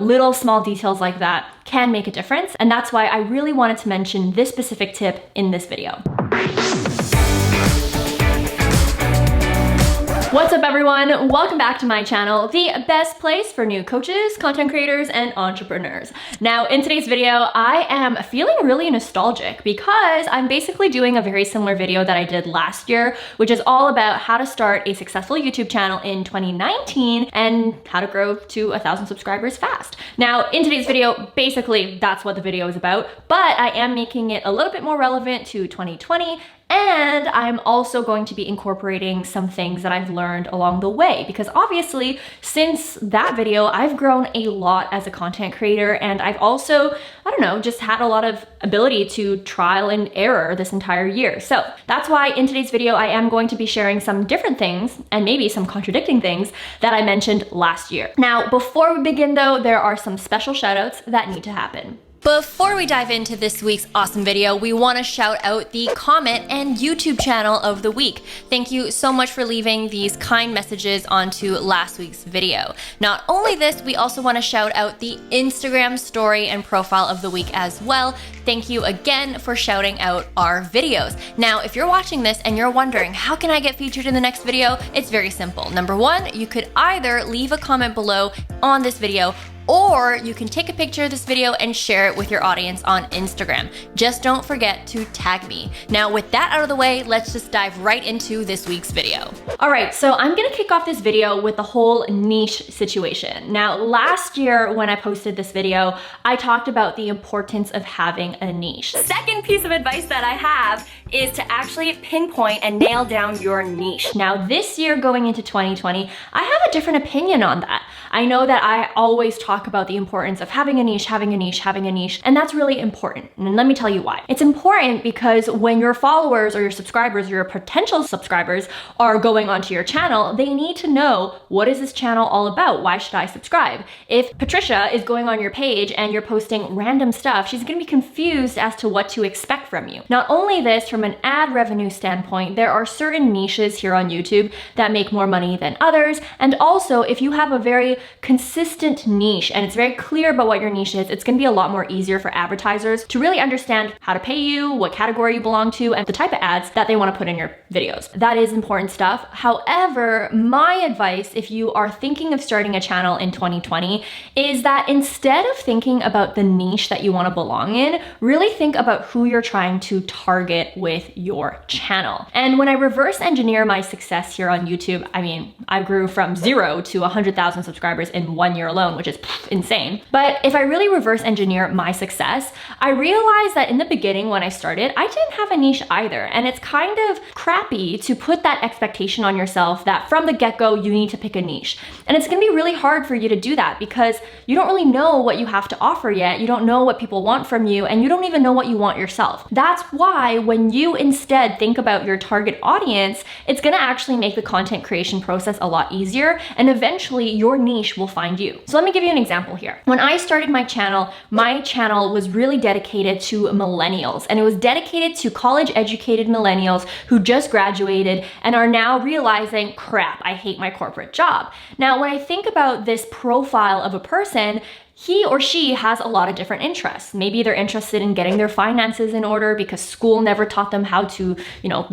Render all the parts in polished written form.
Little small details like that can make a difference, and that's why I really wanted to mention this specific tip in this video. What's up everyone? Welcome back to my channel, the best place for new coaches, content creators, and entrepreneurs. Now in today's video, I am feeling really nostalgic because I'm basically doing a very similar video that I did last year, which is all about how to start a successful YouTube channel in 2019 and how to grow to 1,000 subscribers fast. Now in today's video, basically that's what the video is about, but I am making it a little bit more relevant to 2020. And I'm also going to be incorporating some things that I've learned along the way, because obviously since that video, I've grown a lot as a content creator, and I've also, I don't know, just had a lot of ability to trial and error this entire year. So that's why in today's video, I am going to be sharing some different things and maybe some contradicting things that I mentioned last year. Now, before we begin though, there are some special shout outs that need to happen. Before we dive into this week's awesome video, we want to shout out the comment and YouTube channel of the week. Thank you so much for leaving these kind messages onto last week's video. Not only this, we also want to shout out the Instagram story and profile of the week as well. Thank you again for shouting out our videos. Now, if you're watching this and you're wondering, how can I get featured in the next video? It's very simple. Number one, you could either leave a comment below on this video, or you can take a picture of this video and share it with your audience on Instagram. Just don't forget to tag me. Now with that out of the way, let's just dive right into this week's video. All right, so I'm gonna kick off this video with the whole niche situation. Now last year when I posted this video, I talked about the importance of having a niche. The second piece of advice that I have is to actually pinpoint and nail down your niche. Now this year going into 2020, I have a different opinion on that. I know that I always talk about the importance of having a niche, having a niche, having a niche, and that's really important. And let me tell you why. It's important because when your followers or your subscribers or your potential subscribers are going onto your channel, they need to know, what is this channel all about? Why should I subscribe? If Patricia is going on your page and you're posting random stuff, she's gonna be confused as to what to expect from you. Not only this, from an ad revenue standpoint, there are certain niches here on YouTube that make more money than others. And also, if you have a very consistent niche and it's very clear about what your niche is, it's gonna be a lot more easier for advertisers to really understand how to pay you, what category you belong to, and the type of ads that they wanna put in your videos. That is important stuff. However, my advice, if you are thinking of starting a channel in 2020, is that instead of thinking about the niche that you wanna belong in, really think about who you're trying to target with your channel. And when I reverse engineer my success here on YouTube, I mean, I grew from 0 to 100,000 subscribers in 1 year alone, which is insane. But if I really reverse engineer my success, I realized that in the beginning when I started, I didn't have a niche either. And it's kind of crappy to put that expectation on yourself that from the get-go, you need to pick a niche. And it's gonna be really hard for you to do that because you don't really know what you have to offer yet. You don't know what people want from you, and you don't even know what you want yourself. That's why when you instead think about your target audience, it's gonna actually make the content creation process a lot easier, and eventually your niche will find you. So let me give you an example here. When I started my channel was really dedicated to millennials, and it was dedicated to college educated millennials who just graduated and are now realizing, crap, I hate my corporate job. Now, when I think about this profile of a person, he or she has a lot of different interests. Maybe they're interested in getting their finances in order because school never taught them how to,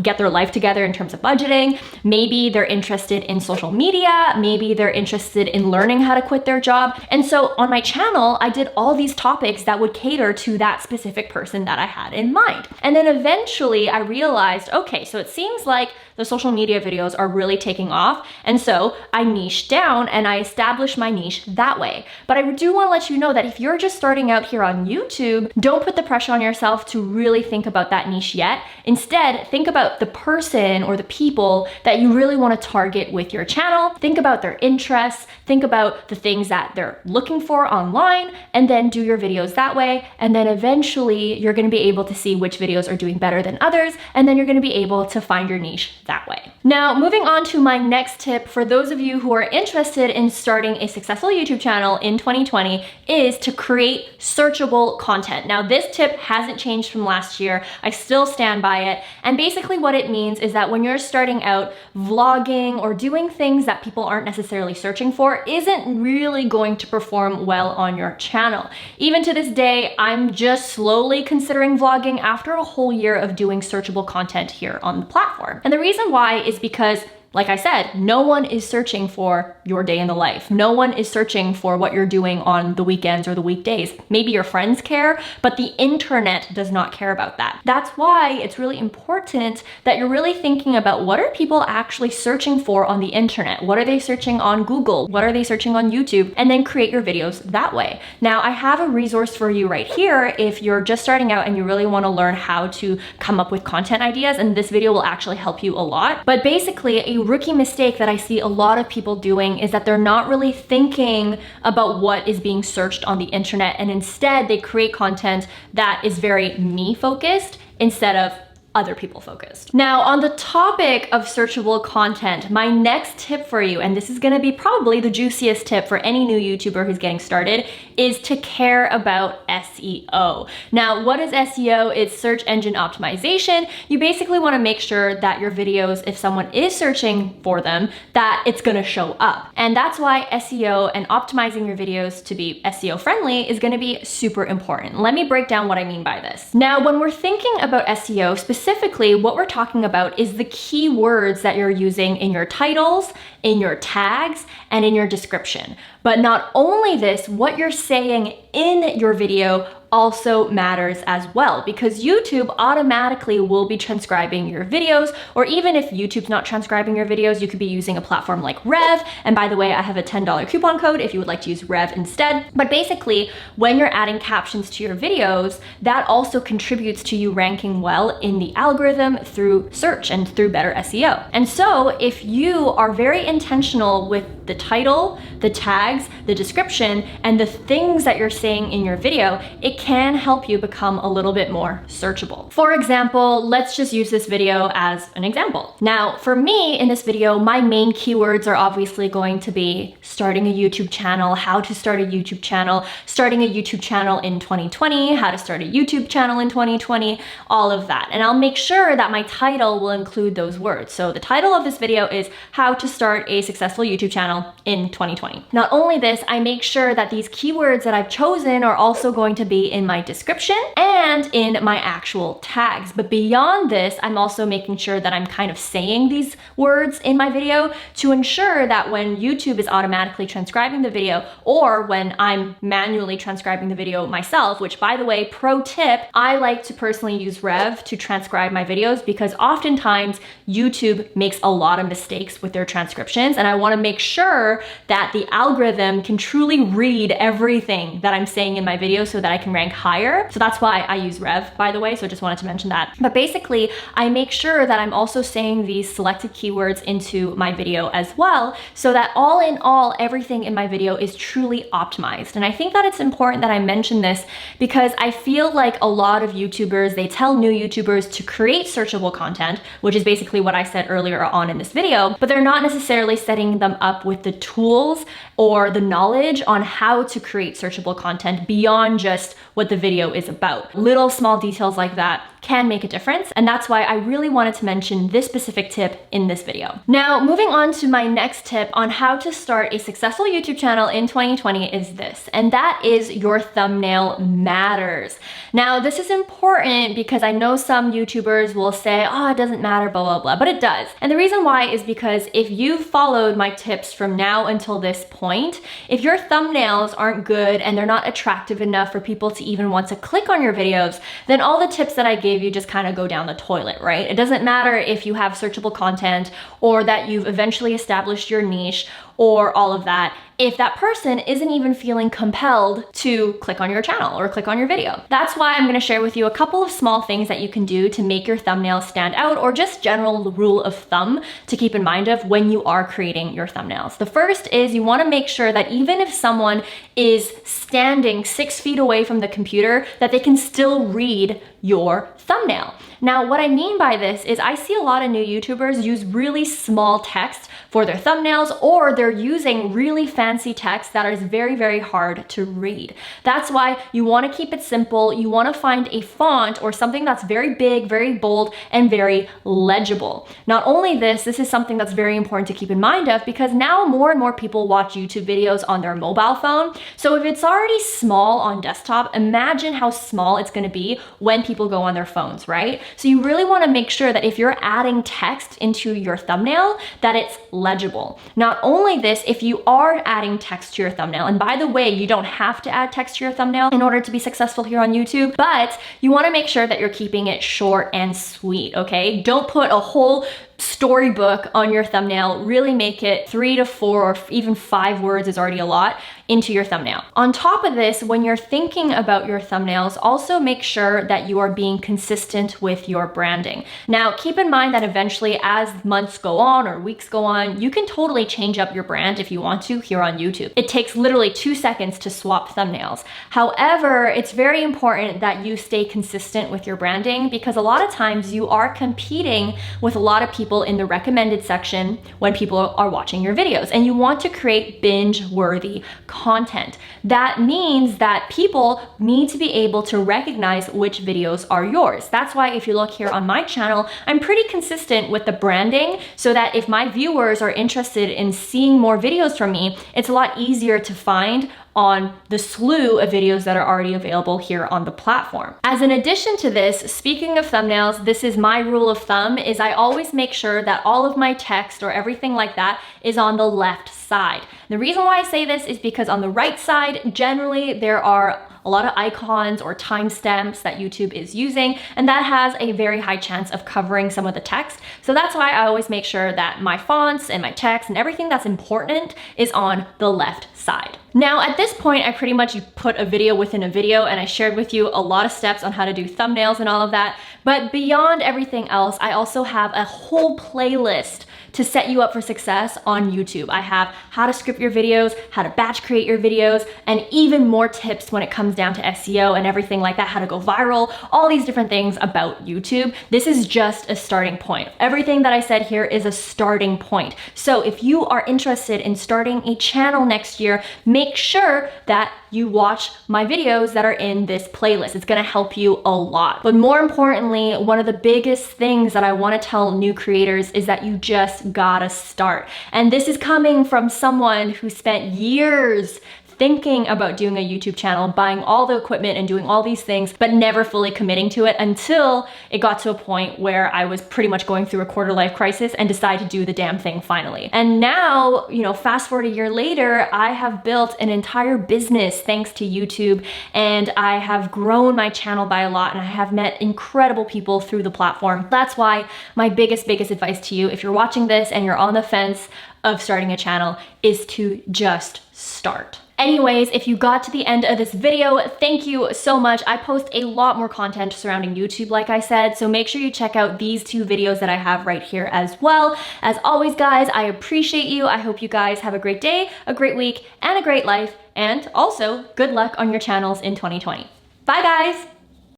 get their life together in terms of budgeting. Maybe they're interested in social media. Maybe they're interested in learning how to quit their job. And so on my channel, I did all these topics that would cater to that specific person that I had in mind. And then eventually I realized, okay, so it seems like the social media videos are really taking off. And so I niched down and I established my niche that way. But I do want to let you know that if you're just starting out here on YouTube, don't put the pressure on yourself to really think about that niche yet. Instead, think about the person or the people that you really want to target with your channel. Think about their interests, think about the things that they're looking for online, and then do your videos that way. And then eventually you're going to be able to see which videos are doing better than others, and then you're going to be able to find your niche that way. Now, moving on to my next tip for those of you who are interested in starting a successful YouTube channel in 2020 is to create searchable content. Now, this tip hasn't changed from last year. I still stand by it. And basically what it means is that when you're starting out, vlogging or doing things that people aren't necessarily searching for isn't really going to perform well on your channel. Even to this day, I'm just slowly considering vlogging after a whole year of doing searchable content here on the platform. And the reason why is because, like I said, no one is searching for your day in the life. No one is searching for what you're doing on the weekends or the weekdays. Maybe your friends care, but the internet does not care about that. That's why it's really important that you're really thinking about what are people actually searching for on the internet? What are they searching on Google? What are they searching on YouTube? And then create your videos that way. Now, I have a resource for you right here if you're just starting out and you really want to learn how to come up with content ideas, and this video will actually help you a lot. But basically, a rookie mistake that I see a lot of people doing is that they're not really thinking about what is being searched on the internet, and instead they create content that is very me focused instead of other people focused. Now, on the topic of searchable content, my next tip for you, and this is gonna be probably the juiciest tip for any new YouTuber who's getting started, is to care about SEO. Now, what is SEO? It's search engine optimization. You basically wanna make sure that your videos, if someone is searching for them, that it's gonna show up. And that's why SEO and optimizing your videos to be SEO friendly is gonna be super important. Let me break down what I mean by this. Now, when we're thinking about SEO, specifically, what we're talking about is the keywords that you're using in your titles, in your tags, and in your description. But not only this, what you're saying in your video also matters as well, because YouTube automatically will be transcribing your videos, or even if YouTube's not transcribing your videos, you could be using a platform like Rev. And by the way, I have a $10 coupon code if you would like to use Rev instead. But basically, when you're adding captions to your videos, that also contributes to you ranking well in the algorithm through search and through better SEO. And so if you are very intentional with the title, the tags, the description, and the things that you're saying in your video, it can help you become a little bit more searchable. For example, let's just use this video as an example. Now, for me in this video, my main keywords are obviously going to be starting a YouTube channel, how to start a YouTube channel, starting a YouTube channel in 2020, how to start a YouTube channel in 2020, all of that. And I'll make sure that my title will include those words. So the title of this video is how to start a successful YouTube channel in 2020. Not only this, I make sure that these keywords that I've chosen are also going to be in my description and in my actual tags. But beyond this, I'm also making sure that I'm kind of saying these words in my video to ensure that when YouTube is automatically transcribing the video, or when I'm manually transcribing the video myself, which by the way, pro tip, I like to personally use Rev to transcribe my videos because oftentimes YouTube makes a lot of mistakes with their transcriptions, and I want to make sure that the algorithm can truly read everything that I'm saying in my video so that I can rank higher. So that's why I use Rev, by the way, so I just wanted to mention that. But basically, I make sure that I'm also saying these selected keywords into my video as well, so that all in all, everything in my video is truly optimized. And I think that it's important that I mention this because I feel like a lot of YouTubers, they tell new YouTubers to create searchable content, which is basically what I said earlier on in this video, but they're not necessarily setting them up with the tools or the knowledge on how to create searchable content beyond just what the video is about. Little small details like that can make a difference, and that's why I really wanted to mention this specific tip in this video. Now, moving on to my next tip on how to start a successful YouTube channel in 2020 is this, and that is your thumbnail matters. Now, this is important because I know some YouTubers will say, oh, it doesn't matter, blah, blah, blah, but it does. And the reason why is because if you've followed my tips from now until this point, if your thumbnails aren't good and they're not attractive enough for people to even want to click on your videos, then all the tips that I gave you just kind of go down the toilet, right? It doesn't matter if you have searchable content or that you've eventually established your niche or all of that if that person isn't even feeling compelled to click on your channel or click on your video. That's why I'm gonna share with you a couple of small things that you can do to make your thumbnails stand out, or just general rule of thumb to keep in mind of when you are creating your thumbnails. The first is you wanna make sure that even if someone is standing 6 feet away from the computer, that they can still read your thumbnail. Now, what I mean by this is I see a lot of new YouTubers use really small text for their thumbnails, or they're using really fancy text that is very, very hard to read. That's why you want to keep it simple. You want to find a font or something that's very big, very bold, and very legible. Not only this is something that's very important to keep in mind of, because now more and more people watch YouTube videos on their mobile phone. So if it's already small on desktop, imagine how small it's going to be when people go on their phones, right? So you really want to make sure that if you're adding text into your thumbnail, that it's legible. Not only this, if you are adding text to your thumbnail, and by the way, you don't have to add text to your thumbnail in order to be successful here on YouTube, but you want to make sure that you're keeping it short and sweet, okay? Don't put a whole storybook on your thumbnail. Really make it 3 to 4 or even 5 words is already a lot into your thumbnail. On top of this, when you're thinking about your thumbnails, also make sure that you are being consistent with your branding. Now, keep in mind that eventually as months go on or weeks go on, you can totally change up your brand if you want to here on YouTube. It takes literally 2 seconds to swap thumbnails. However, it's very important that you stay consistent with your branding, because a lot of times you are competing with a lot of people in the recommended section when people are watching your videos, and you want to create binge-worthy content. That means that people need to be able to recognize which videos are yours. That's why if you look here on my channel, I'm pretty consistent with the branding, so that if my viewers are interested in seeing more videos from me, it's a lot easier to find on the slew of videos that are already available here on the platform. As an addition to this, speaking of thumbnails, this is my rule of thumb, is I always make sure that all of my text or everything like that is on the left side. The reason why I say this is because on the right side, generally there are a lot of icons or timestamps that YouTube is using, and that has a very high chance of covering some of the text. So that's why I always make sure that my fonts and my text and everything that's important is on the left side. Now, at this point, I pretty much put a video within a video, and I shared with you a lot of steps on how to do thumbnails and all of that. But beyond everything else, I also have a whole playlist to set you up for success on YouTube. I have how to script your videos, how to batch create your videos, and even more tips when it comes down to SEO and everything like that, how to go viral, all these different things about YouTube. This is just a starting point. Everything that I said here is a starting point. So if you are interested in starting a channel next year, make sure that you watch my videos that are in this playlist. It's gonna help you a lot. But more importantly, one of the biggest things that I wanna tell new creators is that you just gotta start. And this is coming from someone who spent years thinking about doing a YouTube channel, buying all the equipment and doing all these things, but never fully committing to it until it got to a point where I was pretty much going through a quarter life crisis and decided to do the damn thing finally. And now, you know, fast forward a year later, I have built an entire business thanks to YouTube, and I have grown my channel by a lot, and I have met incredible people through the platform. That's why my biggest advice to you, if you're watching this and you're on the fence of starting a channel, is to just start. Anyways, if you got to the end of this video, thank you so much. I post a lot more content surrounding YouTube, like I said, so make sure you check out these 2 videos that I have right here as well. As always, guys, I appreciate you. I hope you guys have a great day, a great week, and a great life, and also good luck on your channels in 2020. Bye, guys!